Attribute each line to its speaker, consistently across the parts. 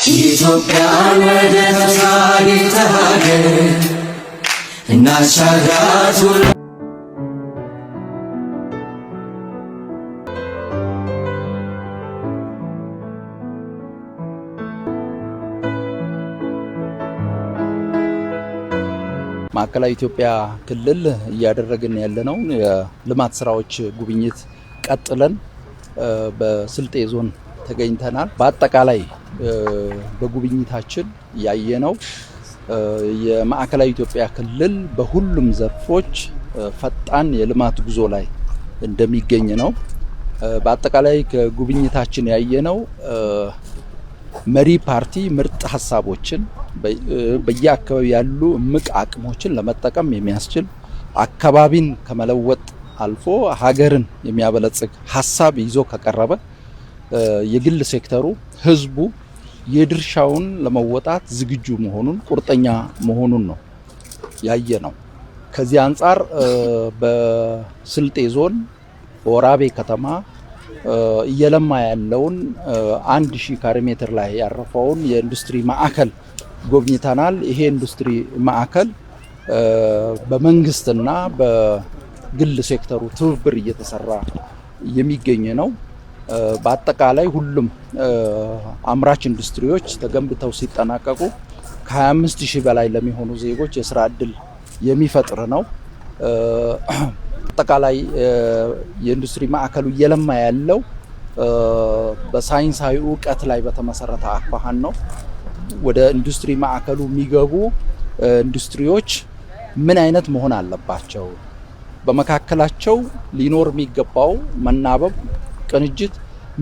Speaker 1: ኢትዮጵያ ወደ ተሻገረ ሀገር እናሻግራት።
Speaker 2: ማዕከላዊ ኢትዮጵያ ክልል እያደረግን ያለነው የልማት ስራዎች ጉብኝት ቀጥለን በስልጤ ዞን ተገኝተናል። በአጠቃላይ በጉብኝታችን ያየነው የማዕከላዊ ኢትዮጵያ ክልል በሁሉም ዘርፎች ፈጣን የልማት ጉዞ ላይ እንደሚገኝ ነው። በአጠቃላይ ከጉብኝታችን ያየነው መሪ ፓርቲ ምርጥ ሀሳቦችን በየአካባቢው ያሉ እምቅ አቅሞችን ለመጠቀም የሚያስችል አካባቢን ከመለወጥ አልፎ ሀገርን የሚያበለጽግ ሀሳብ ይዞ ከቀረበ የግል ሴክተሩ ህዝቡ የድርሻውን ለመወጣት ዝግጁ መሆኑን ቁርጠኛ መሆኑን ነው ያየ ነው። ከዚህ አንጻር በስልጤ ዞን በወራቤ ከተማ እየለማ ያለውን 1000 ካሬ ሜትር ላይ ያረፈውን የኢንዱስትሪ ማዕከል ጎብኝተናል። ይሄ ኢንዱስትሪ ማዕከል በመንግስትና በግል ሴክተሩ ትብብር እየተሰራ የሚገኝ ነው። በአጠቃላይ ሁሉም አምራች ኢንዱስትሪዎች ተገንብተው ሲጠናቀቁ ከ25000 በላይ ለሚሆኑ ዜጎች የስራ ዕድል የሚፈጥር ነው። አጠቃላይ የኢንዱስትሪ ማዕከሉ እየለማ ያለው በሳይንሳዊ እውቀት ላይ በተመሰረተ አኳኋን ነው። ወደ ኢንዱስትሪ ማዕከሉ የሚገቡ ኢንዱስትሪዎች ምን አይነት መሆን አለባቸው፣ በመካከላቸው ሊኖር የሚገባው መናበብ፣ ቅንጅት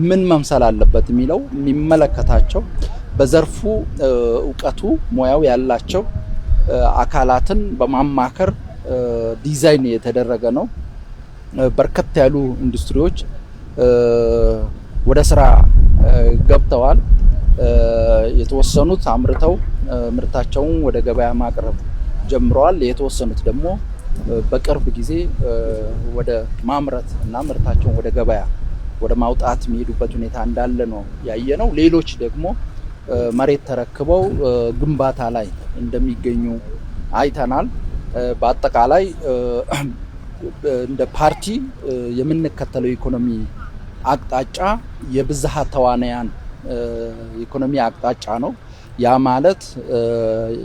Speaker 2: ምን መምሰል አለበት የሚለው የሚመለከታቸው በዘርፉ እውቀቱ ሙያው ያላቸው አካላትን በማማከር ዲዛይን የተደረገ ነው። በርከት ያሉ ኢንዱስትሪዎች ወደ ስራ ገብተዋል። የተወሰኑት አምርተው ምርታቸውን ወደ ገበያ ማቅረብ ጀምረዋል። የተወሰኑት ደግሞ በቅርብ ጊዜ ወደ ማምረት እና ምርታቸውን ወደ ገበያ ወደ ማውጣት የሚሄዱበት ሁኔታ እንዳለ ነው ያየነው። ሌሎች ደግሞ መሬት ተረክበው ግንባታ ላይ እንደሚገኙ አይተናል። በአጠቃላይ እንደ ፓርቲ የምንከተለው ኢኮኖሚ አቅጣጫ የብዝሃ ተዋናያን ኢኮኖሚ አቅጣጫ ነው። ያ ማለት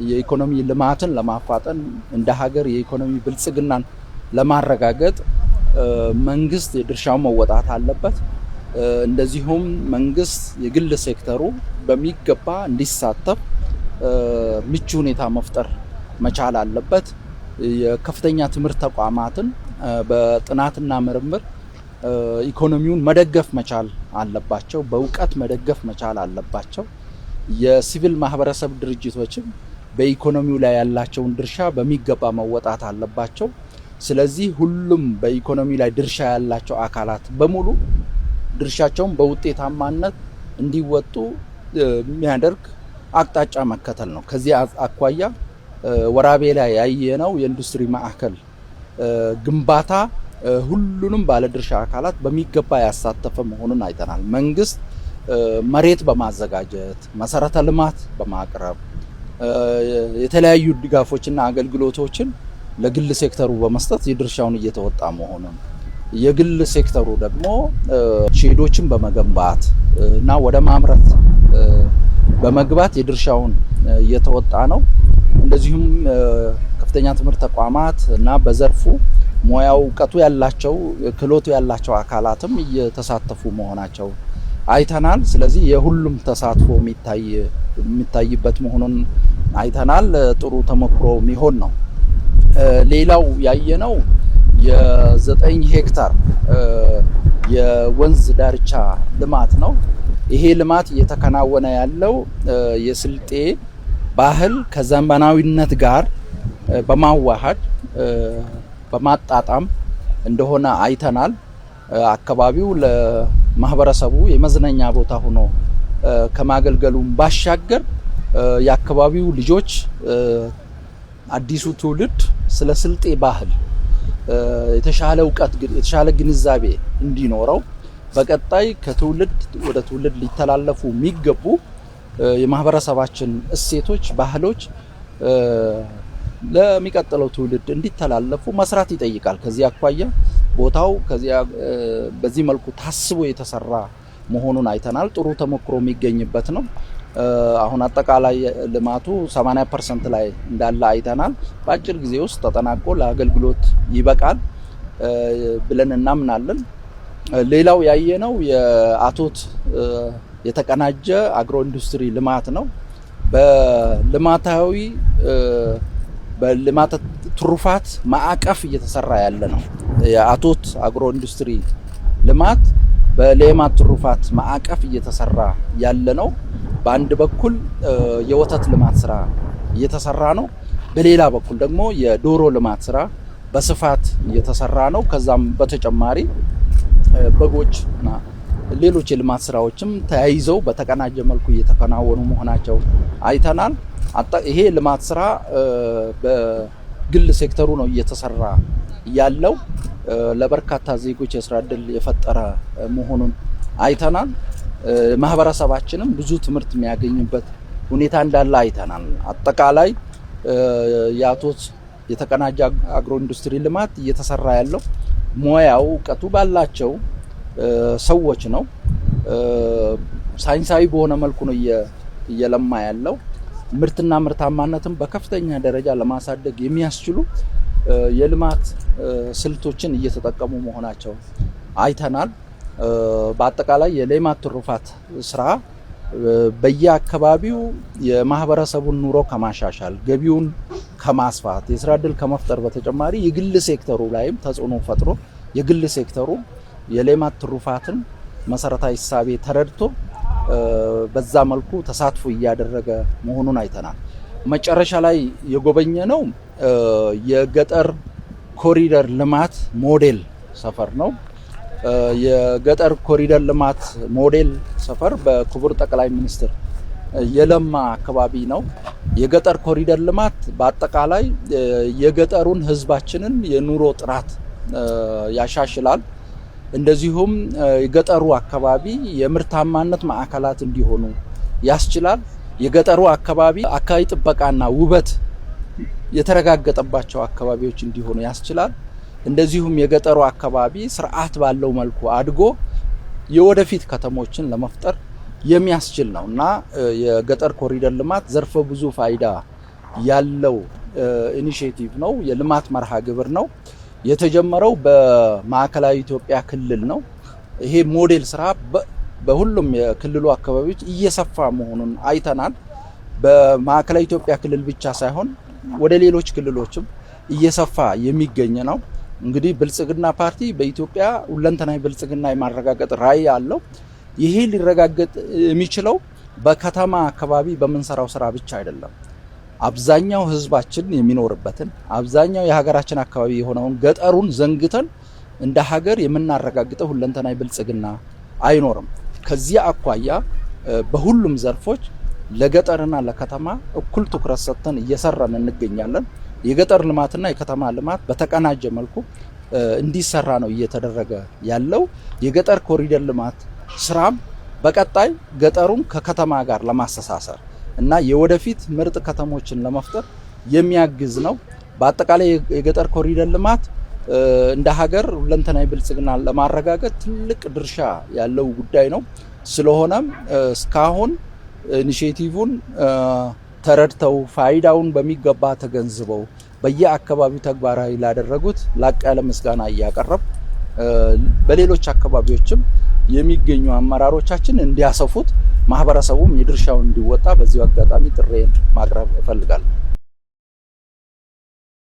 Speaker 2: የኢኮኖሚ ልማትን ለማፋጠን እንደ ሀገር የኢኮኖሚ ብልጽግናን ለማረጋገጥ መንግስት የድርሻውን መወጣት አለበት። እንደዚሁም መንግስት የግል ሴክተሩ በሚገባ እንዲሳተፍ ምቹ ሁኔታ መፍጠር መቻል አለበት። የከፍተኛ ትምህርት ተቋማትን በጥናትና ምርምር ኢኮኖሚውን መደገፍ መቻል አለባቸው፣ በእውቀት መደገፍ መቻል አለባቸው። የሲቪል ማህበረሰብ ድርጅቶችም በኢኮኖሚው ላይ ያላቸውን ድርሻ በሚገባ መወጣት አለባቸው። ስለዚህ ሁሉም በኢኮኖሚ ላይ ድርሻ ያላቸው አካላት በሙሉ ድርሻቸውን በውጤታማነት እንዲወጡ የሚያደርግ አቅጣጫ መከተል ነው። ከዚህ አኳያ ወራቤ ላይ ያየነው የኢንዱስትሪ ማዕከል ግንባታ ሁሉንም ባለድርሻ አካላት በሚገባ ያሳተፈ መሆኑን አይተናል። መንግስት መሬት በማዘጋጀት መሰረተ ልማት በማቅረብ የተለያዩ ድጋፎችና አገልግሎቶችን ለግል ሴክተሩ በመስጠት የድርሻውን እየተወጣ መሆኑን፣ የግል ሴክተሩ ደግሞ ሼዶችን በመገንባት እና ወደ ማምረት በመግባት የድርሻውን እየተወጣ ነው። እንደዚሁም ከፍተኛ ትምህርት ተቋማት እና በዘርፉ ሙያው እውቀቱ ያላቸው ክህሎቱ ያላቸው አካላትም እየተሳተፉ መሆናቸው አይተናል። ስለዚህ የሁሉም ተሳትፎ የሚታይበት መሆኑን አይተናል። ጥሩ ተሞክሮ የሚሆን ነው። ሌላው ያየነው የ9 ሄክታር የወንዝ ዳርቻ ልማት ነው። ይሄ ልማት እየተከናወነ ያለው የስልጤ ባህል ከዘመናዊነት ጋር በማዋሃድ በማጣጣም እንደሆነ አይተናል። አካባቢው ለማህበረሰቡ የመዝናኛ ቦታ ሆኖ ከማገልገሉም ባሻገር የአካባቢው ልጆች አዲሱ ትውልድ ስለ ስልጤ ባህል የተሻለ እውቀት የተሻለ ግንዛቤ እንዲኖረው በቀጣይ ከትውልድ ወደ ትውልድ ሊተላለፉ የሚገቡ የማህበረሰባችን እሴቶች፣ ባህሎች ለሚቀጥለው ትውልድ እንዲተላለፉ መስራት ይጠይቃል። ከዚህ አኳያ ቦታው በዚህ መልኩ ታስቦ የተሰራ መሆኑን አይተናል። ጥሩ ተሞክሮ የሚገኝበት ነው። አሁን አጠቃላይ ልማቱ 80% ላይ እንዳለ አይተናል። በአጭር ጊዜ ውስጥ ተጠናቆ ለአገልግሎት ይበቃል ብለን እናምናለን። ሌላው ያየነው የአቶት የተቀናጀ አግሮ ኢንዱስትሪ ልማት ነው። በልማት ትሩፋት ማዕቀፍ እየተሰራ ያለ ነው። የአቶት አግሮ ኢንዱስትሪ ልማት በሌማት ትሩፋት ማዕቀፍ እየተሰራ ያለ ነው። በአንድ በኩል የወተት ልማት ስራ እየተሰራ ነው። በሌላ በኩል ደግሞ የዶሮ ልማት ስራ በስፋት እየተሰራ ነው። ከዛም በተጨማሪ በጎችና ሌሎች የልማት ስራዎችም ተያይዘው በተቀናጀ መልኩ እየተከናወኑ መሆናቸው አይተናል። ይሄ ልማት ስራ በግል ሴክተሩ ነው እየተሰራ ያለው። ለበርካታ ዜጎች የስራ ዕድል የፈጠረ መሆኑን አይተናል። ማህበረሰባችንም ብዙ ትምህርት የሚያገኝበት ሁኔታ እንዳለ አይተናል። አጠቃላይ የአቶት የተቀናጀ አግሮ ኢንዱስትሪ ልማት እየተሰራ ያለው ሙያው እውቀቱ ባላቸው ሰዎች ነው። ሳይንሳዊ በሆነ መልኩ ነው እየለማ ያለው። ምርትና ምርታማነትን በከፍተኛ ደረጃ ለማሳደግ የሚያስችሉ የልማት ስልቶችን እየተጠቀሙ መሆናቸው አይተናል። በአጠቃላይ የሌማት ትሩፋት ስራ በየአካባቢው የማህበረሰቡን ኑሮ ከማሻሻል፣ ገቢውን ከማስፋት፣ የስራ ዕድል ከመፍጠር በተጨማሪ የግል ሴክተሩ ላይም ተጽዕኖ ፈጥሮ የግል ሴክተሩ የሌማት ትሩፋትን መሰረታዊ እሳቤ ተረድቶ በዛ መልኩ ተሳትፎ እያደረገ መሆኑን አይተናል። መጨረሻ ላይ የጎበኘ ነው የገጠር ኮሪደር ልማት ሞዴል ሰፈር ነው። የገጠር ኮሪደር ልማት ሞዴል ሰፈር በክቡር ጠቅላይ ሚኒስትር የለማ አካባቢ ነው። የገጠር ኮሪደር ልማት በአጠቃላይ የገጠሩን ህዝባችንን የኑሮ ጥራት ያሻሽላል። እንደዚሁም የገጠሩ አካባቢ የምርታማነት ማዕከላት እንዲሆኑ ያስችላል። የገጠሩ አካባቢ አካባቢ ጥበቃና ውበት የተረጋገጠባቸው አካባቢዎች እንዲሆኑ ያስችላል። እንደዚሁም የገጠሩ አካባቢ ስርዓት ባለው መልኩ አድጎ የወደፊት ከተሞችን ለመፍጠር የሚያስችል ነው እና የገጠር ኮሪደር ልማት ዘርፈ ብዙ ፋይዳ ያለው ኢኒሼቲቭ ነው። የልማት መርሃ ግብር ነው። የተጀመረው በማዕከላዊ ኢትዮጵያ ክልል ነው። ይሄ ሞዴል ስራ በሁሉም የክልሉ አካባቢዎች እየሰፋ መሆኑን አይተናል። በማዕከላዊ ኢትዮጵያ ክልል ብቻ ሳይሆን ወደ ሌሎች ክልሎችም እየሰፋ የሚገኝ ነው። እንግዲህ ብልጽግና ፓርቲ በኢትዮጵያ ሁለንተናዊ ብልጽግና የማረጋገጥ ራዕይ አለው። ይሄ ሊረጋገጥ የሚችለው በከተማ አካባቢ በምንሰራው ስራ ብቻ አይደለም። አብዛኛው ህዝባችን የሚኖርበትን አብዛኛው የሀገራችን አካባቢ የሆነውን ገጠሩን ዘንግተን እንደ ሀገር የምናረጋግጠው ሁለንተናዊ ብልጽግና አይኖርም። ከዚህ አኳያ በሁሉም ዘርፎች ለገጠርና ለከተማ እኩል ትኩረት ሰጥተን እየሰራን እንገኛለን። የገጠር ልማትና የከተማ ልማት በተቀናጀ መልኩ እንዲሰራ ነው እየተደረገ ያለው። የገጠር ኮሪደር ልማት ስራም በቀጣይ ገጠሩን ከከተማ ጋር ለማስተሳሰር እና የወደፊት ምርጥ ከተሞችን ለመፍጠር የሚያግዝ ነው። በአጠቃላይ የገጠር ኮሪደር ልማት እንደ ሀገር ሁለንተናዊ ብልጽግና ለማረጋገጥ ትልቅ ድርሻ ያለው ጉዳይ ነው። ስለሆነም እስካሁን ኢኒሼቲቭን ተረድተው ፋይዳውን በሚገባ ተገንዝበው በየአካባቢው ተግባራዊ ላደረጉት ላቅ ያለ ምስጋና እያቀረብ በሌሎች አካባቢዎችም የሚገኙ አመራሮቻችን እንዲያሰፉት ማህበረሰቡም የድርሻውን እንዲወጣ በዚሁ አጋጣሚ ጥሬን ማቅረብ እፈልጋለሁ።